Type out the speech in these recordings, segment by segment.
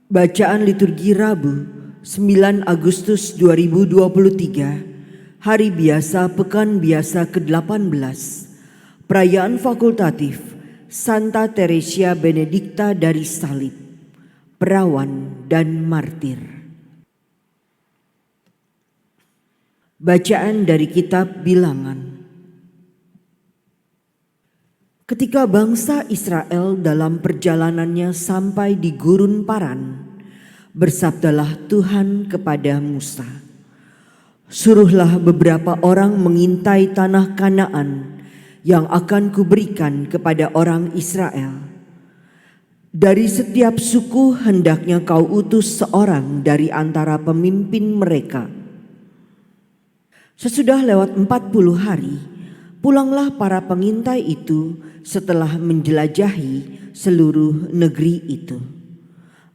Bacaan liturgi Rabu 9 Agustus 2023, Hari Biasa Pekan Biasa ke-18, Perayaan Fakultatif Santa Teresia Benedikta dari Salib, Perawan dan Martir. Bacaan dari Kitab Bilangan. Ketika bangsa Israel dalam perjalanannya sampai di Gurun Paran, bersabdalah Tuhan kepada Musa, "Suruhlah beberapa orang mengintai tanah Kanaan yang akan kuberikan kepada orang Israel. Dari setiap suku hendaknya kau utus seorang dari antara pemimpin mereka. Sesudah lewat 40 hari, pulanglah para pengintai itu setelah menjelajahi seluruh negeri itu.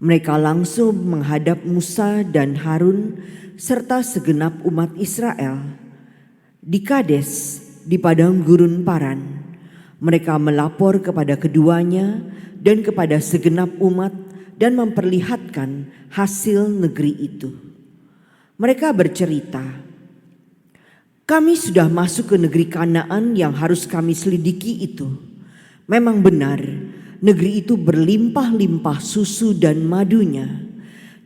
Mereka langsung menghadap Musa dan Harun serta segenap umat Israel. Di Kades, di padang gurun Paran, mereka melapor kepada keduanya dan kepada segenap umat dan memperlihatkan hasil negeri itu. Mereka bercerita, "Kami sudah masuk ke negeri Kanaan yang harus kami selidiki itu. Memang benar, negeri itu berlimpah-limpah susu dan madunya,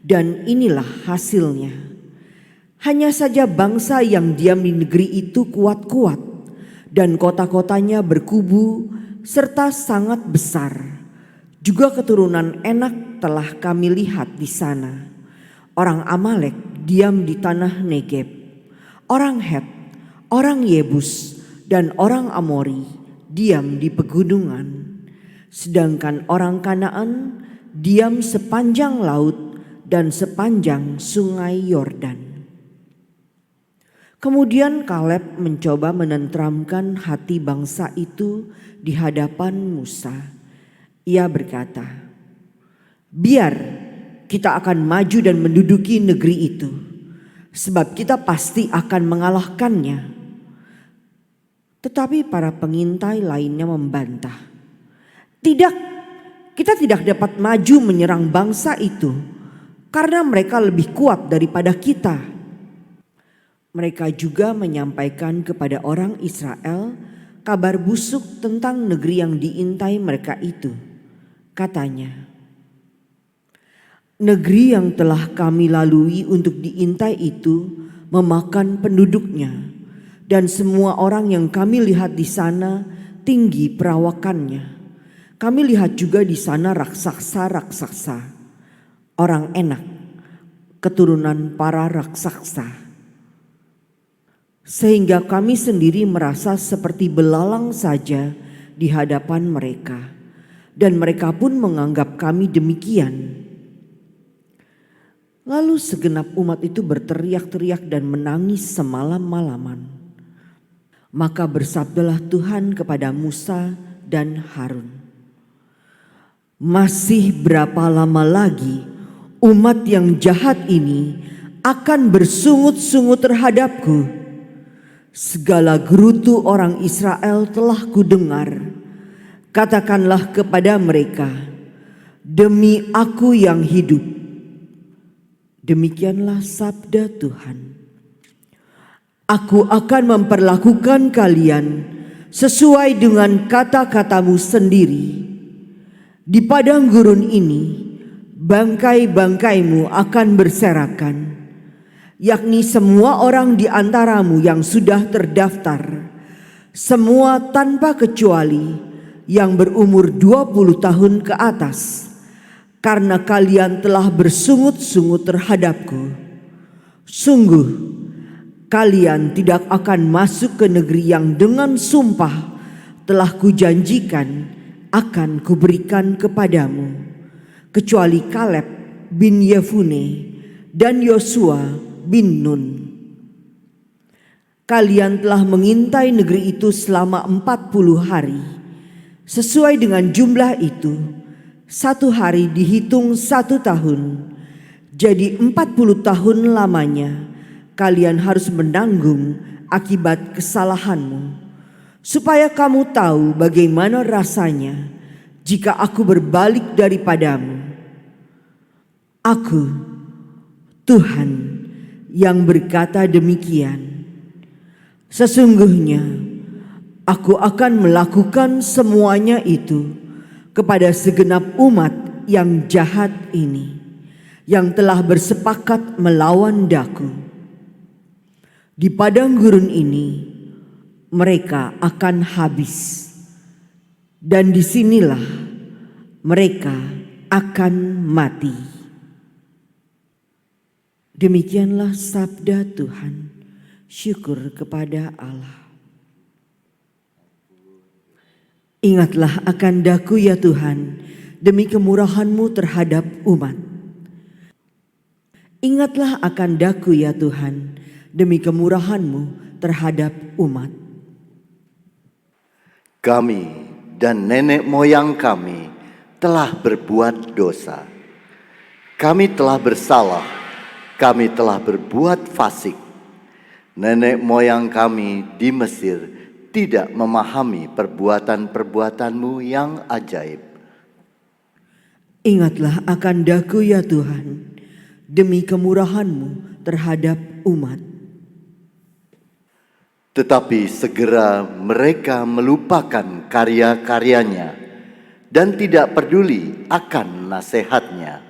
dan inilah hasilnya. Hanya saja bangsa yang diam di negeri itu kuat-kuat, dan kota-kotanya berkubu serta sangat besar. Juga keturunan Enak telah kami lihat di sana. Orang Amalek diam di tanah Negeb, orang Het, orang Yebus, dan orang Amori diam di pegunungan. Sedangkan orang Kanaan diam sepanjang laut dan sepanjang sungai Yordan." Kemudian Kaleb mencoba menenteramkan hati bangsa itu di hadapan Musa. Ia berkata, "Biar kita akan maju dan menduduki negeri itu, sebab kita pasti akan mengalahkannya." Tetapi para pengintai lainnya membantah, "Tidak, kita tidak dapat maju menyerang bangsa itu karena mereka lebih kuat daripada kita." Mereka juga menyampaikan kepada orang Israel kabar busuk tentang negeri yang diintai mereka itu. Katanya, "Negeri yang telah kami lalui untuk diintai itu memakan penduduknya, dan semua orang yang kami lihat di sana tinggi perawakannya. Kami lihat juga di sana raksasa-raksasa, orang Enak, keturunan para raksasa. Sehingga kami sendiri merasa seperti belalang saja di hadapan mereka, dan mereka pun menganggap kami demikian." Lalu segenap umat itu berteriak-teriak dan menangis semalam-malaman. Maka bersabdalah Tuhan kepada Musa dan Harun, "Masih berapa lama lagi umat yang jahat ini akan bersungut-sungut terhadapku? Segala gerutu orang Israel telah kudengar. Katakanlah kepada mereka, demi aku yang hidup, demikianlah sabda Tuhan, aku akan memperlakukan kalian sesuai dengan kata-katamu sendiri. Di padang gurun ini, bangkai-bangkaimu akan berserakan, yakni semua orang di antaramu yang sudah terdaftar, semua tanpa kecuali yang berumur 20 tahun ke atas, karena kalian telah bersungut-sungut terhadapku. Sungguh, kalian tidak akan masuk ke negeri yang dengan sumpah telah kujanjikan akan kuberikan kepadamu, kecuali Kaleb bin Yefune dan Yosua bin Nun. Kalian telah mengintai negeri itu selama 40 hari. Sesuai dengan jumlah itu, 1 hari dihitung 1 tahun. Jadi 40 tahun lamanya kalian harus menanggung akibat kesalahanmu, supaya kamu tahu bagaimana rasanya jika aku berbalik daripadamu. Aku, Tuhan, yang berkata demikian. Sesungguhnya aku akan melakukan semuanya itu kepada segenap umat yang jahat ini, yang telah bersepakat melawan Daku. Di padang gurun ini mereka akan habis, dan disinilah mereka akan mati. Demikianlah sabda Tuhan. Syukur kepada Allah. Ingatlah akan Daku ya Tuhan, demi kemurahan-Mu terhadap umat. Ingatlah akan Daku ya Tuhan, demi kemurahan-Mu terhadap umat. Kami dan nenek moyang kami telah berbuat dosa. Kami telah bersalah, kami telah berbuat fasik. Nenek moyang kami di Mesir tidak memahami perbuatan-perbuatan-Mu yang ajaib. Ingatlah akan Daku ya Tuhan, demi kemurahan-Mu terhadap umat. Tetapi segera mereka melupakan karya-karyanya dan tidak peduli akan nasihatnya.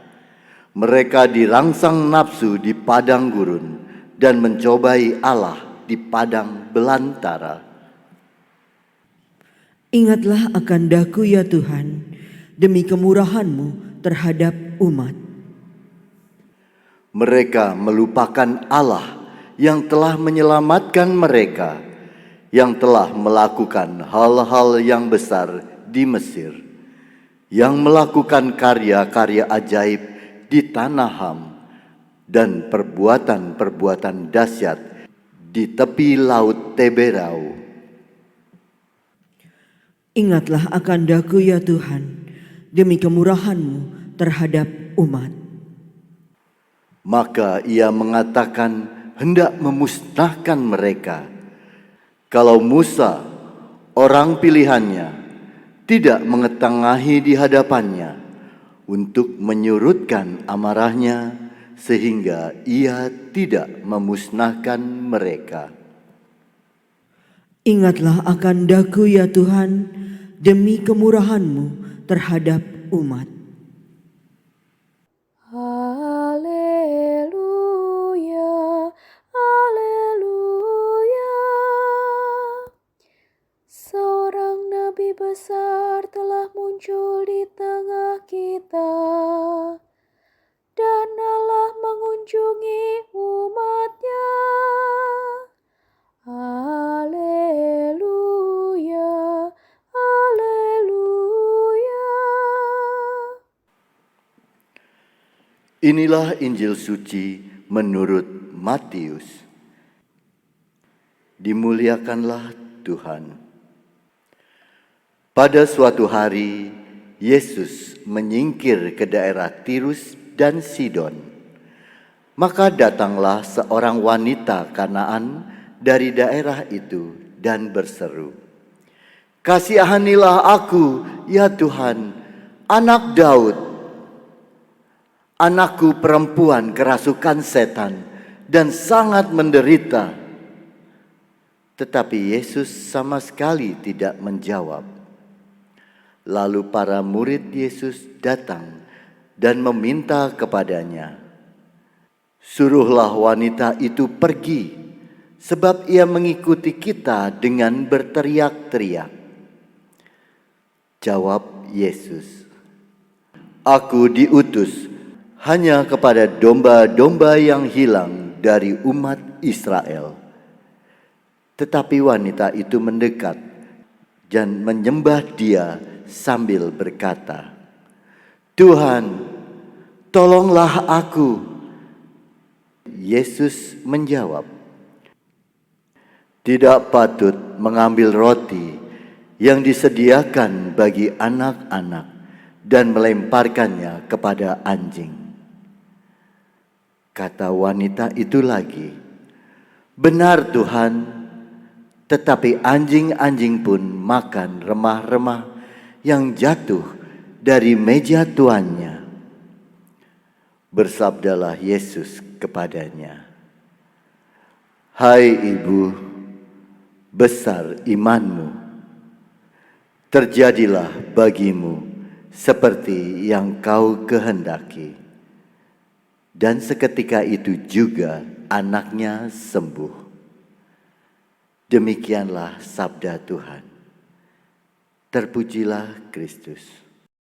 Mereka dirangsang nafsu di padang gurun dan mencobai Allah di padang belantara. Ingatlah akan Daku ya Tuhan, demi kemurahan-Mu terhadap umat. Mereka melupakan Allah yang telah menyelamatkan mereka, yang telah melakukan hal-hal yang besar di Mesir, yang melakukan karya-karya ajaib di tanah Ham, dan perbuatan-perbuatan dahsyat di tepi laut Teberau. Ingatlah akan Daku ya Tuhan, demi kemurahan-Mu terhadap umat. Maka ia mengatakan hendak memusnahkan mereka. Kalau Musa, orang pilihannya, tidak mengetengahi di hadapannya untuk menyurutkan amarahnya, sehingga ia tidak memusnahkan mereka. Ingatlah akan Daku ya Tuhan, demi kemurahan-Mu terhadap umat. Haleluya, haleluya. Seorang nabi besar telah muncul di tengah kita, dan Allah mengunjungi umat-Nya. Haleluya, haleluya. Inilah Injil suci menurut Matius. Dimuliakanlah Tuhan. Pada suatu hari, Yesus menyingkir ke daerah Tirus dan Sidon. Maka datanglah seorang wanita Kanaan dari daerah itu dan berseru, "Kasihanilah aku, ya Tuhan, anak Daud. Anakku perempuan kerasukan setan dan sangat menderita." Tetapi Yesus sama sekali tidak menjawab. Lalu para murid Yesus datang dan meminta kepadanya, "Suruhlah wanita itu pergi, sebab ia mengikuti kita dengan berteriak-teriak." Jawab Yesus, "Aku diutus hanya kepada domba-domba yang hilang dari umat Israel." Tetapi wanita itu mendekat dan menyembah Dia sambil berkata, "Tuhan, tolonglah aku." Yesus menjawab, "Tidak patut mengambil roti yang disediakan bagi anak-anak dan melemparkannya kepada anjing." Kata wanita itu lagi, "Benar Tuhan, tetapi anjing-anjing pun makan remah-remah yang jatuh dari meja tuannya." Bersabdalah Yesus kepadanya, "Hai ibu, besar imanmu, terjadilah bagimu seperti yang kau kehendaki." Dan seketika itu juga anaknya sembuh. Demikianlah sabda Tuhan. Terpujilah Kristus.